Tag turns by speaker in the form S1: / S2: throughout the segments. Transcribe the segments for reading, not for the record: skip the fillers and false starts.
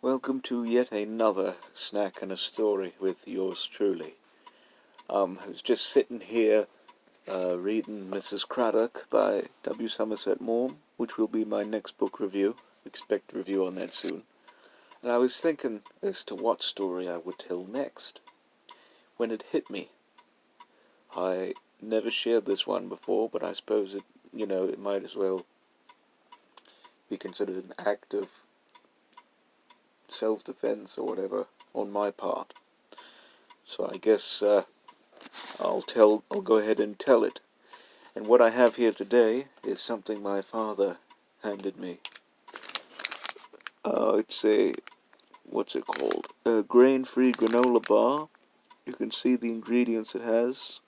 S1: Welcome to yet another snack and a story with yours truly. I was just sitting here reading Mrs. Craddock by W. Somerset Maugham, which will be my next book review. Expect a review on that soon. And I was thinking as to what story I would tell next. When it hit me, I never shared this one before, but I suppose it might as well be considered an act of self-defense or whatever on my part. So I guess I'll go ahead and tell it. And what I have here today is something my father handed me. What's it called? A grain-free granola bar. You can see the ingredients it has,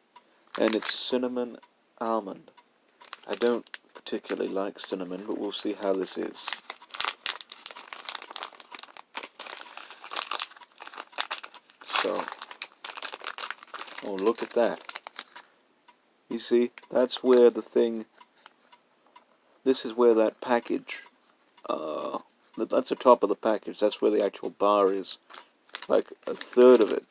S1: and it's cinnamon almond. I don't particularly like cinnamon, but we'll see how this is. So, oh, look at that. You see, this is where that package, that's the top of the package, that's where the actual bar is. Like a third of it,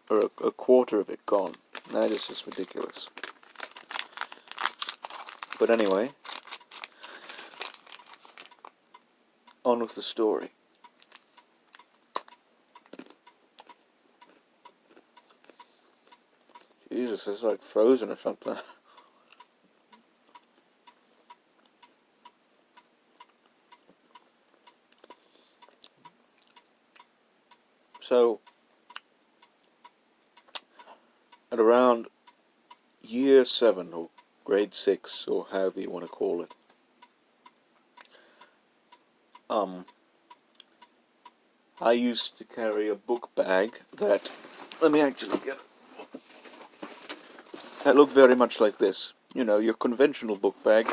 S1: or a quarter of it gone. That is just ridiculous. But anyway, on with the story. Jesus, it's like frozen or something. So, at around year 7 or grade 6 or however you want to call it, I used to carry a book bag that, let me actually get it, that looked very much like this. You know, your conventional book bag,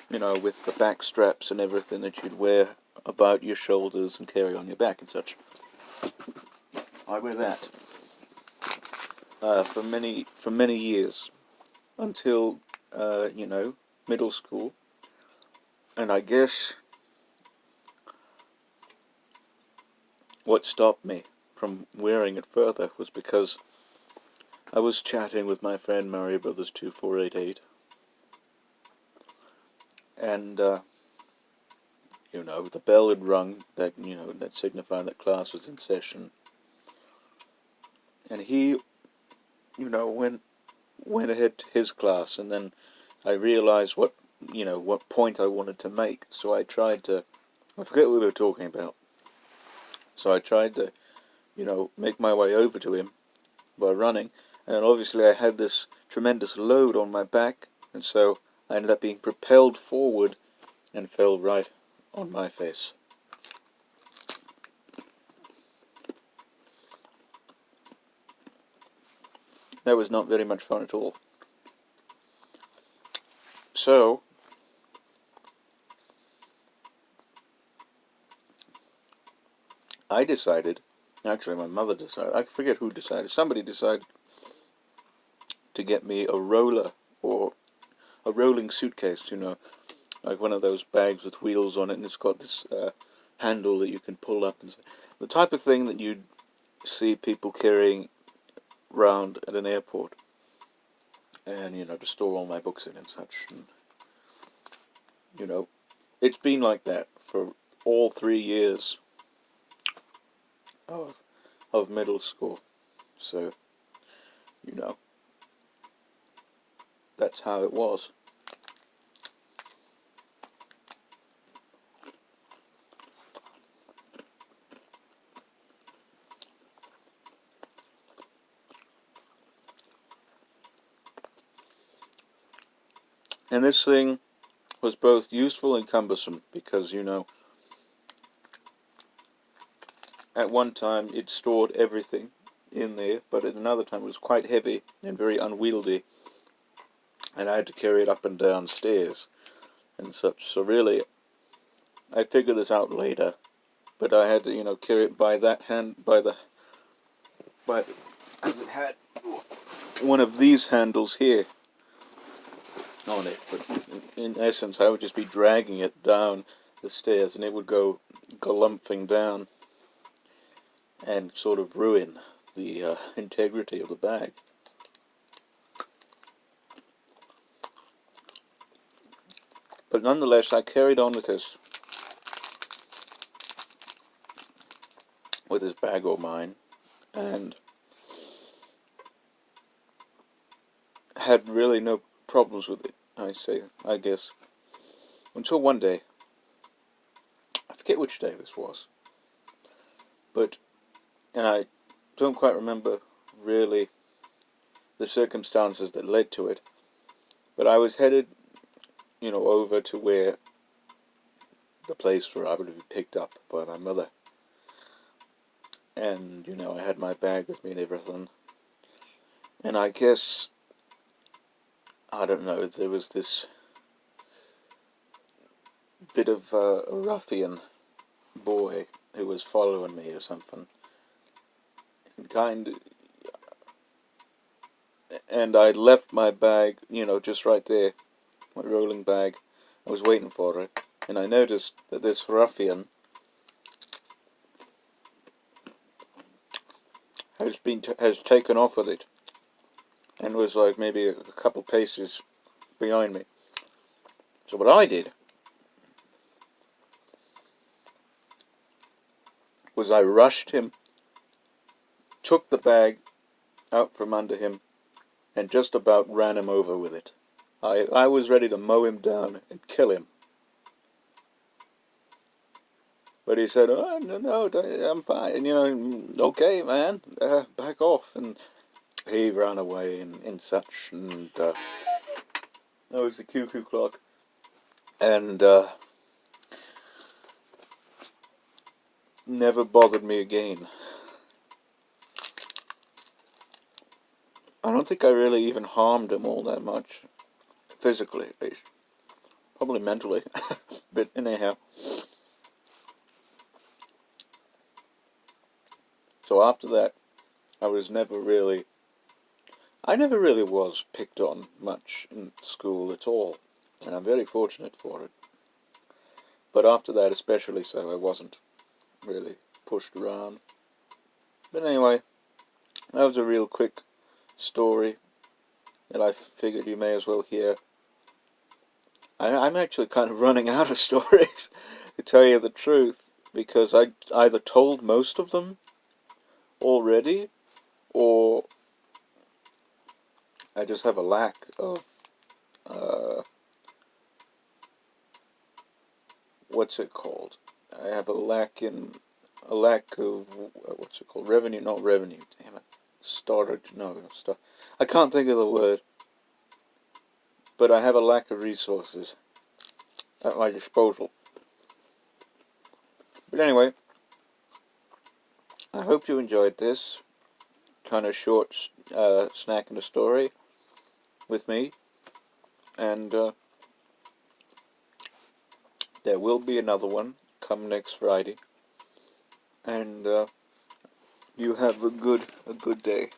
S1: with the back straps and everything that you'd wear about your shoulders and carry on your back and such. I wear that for many years until middle school, and I guess what stopped me from wearing it further was because I was chatting with my friend Mario Brothers 2488, and the bell had rung that signified that class was in session, and he went ahead to his class, and then I realized what point I wanted to make. So I forget what we were talking about. So I tried to, make my way over to him by running, and then obviously I had this tremendous load on my back, and so I ended up being propelled forward and fell right on my face. That was not very much fun at all. So, actually my mother decided, I forget who decided, somebody decided to get me a roller, or a rolling suitcase, like one of those bags with wheels on it, and it's got this handle that you can pull up, and the type of thing that you'd see people carrying round at an airport, and to store all my books in and such. And it's been like that for all 3 years of middle school. So that's how it was. And this thing was both useful and cumbersome because, at one time it stored everything in there, but at another time it was quite heavy and very unwieldy, and I had to carry it up and down stairs and such. So really, I figured this out later, but I had to, carry it by that hand, because it had one of these handles here on it, but in essence I would just be dragging it down the stairs, and it would go galumphing down and sort of ruin the integrity of the bag. But nonetheless, I carried on with this bag of mine, and had really no problems with it, I guess, until one day. I forget which day this was, and I don't quite remember really the circumstances that led to it, but I was headed, over to where the place where I would be picked up by my mother. And, I had my bag with me and everything. And I guess, I don't know, there was this bit of a ruffian boy who was following me or something. And I left my bag, just right there, my rolling bag. I was waiting for it. And I noticed that this ruffian has taken off with it, and was like maybe a couple paces behind me. So what I did was I rushed him, took the bag out from under him, and just about ran him over with it. I was ready to mow him down and kill him. But he said, "Oh, no, I'm fine, okay, man, back off." And he ran away and such, and that was the cuckoo clock. And never bothered me again. I don't think I really even harmed him all that much, physically at least. Probably mentally, but anyhow. So after that, I never really was picked on much in school at all, and I'm very fortunate for it. But after that, especially so, I wasn't really pushed around. But anyway, that was a real quick story that I figured you may as well hear. I'm actually kind of running out of stories, to tell you the truth, because I either told most of them already, or I just have a lack of, what's it called? I have a lack of, what's it called? Revenue, not revenue, damn it. I can't think of the word. But I have a lack of resources at my disposal. But anyway, I hope you enjoyed this kind of short snack and a story with me. And there will be another one come next Friday. And you have a good day.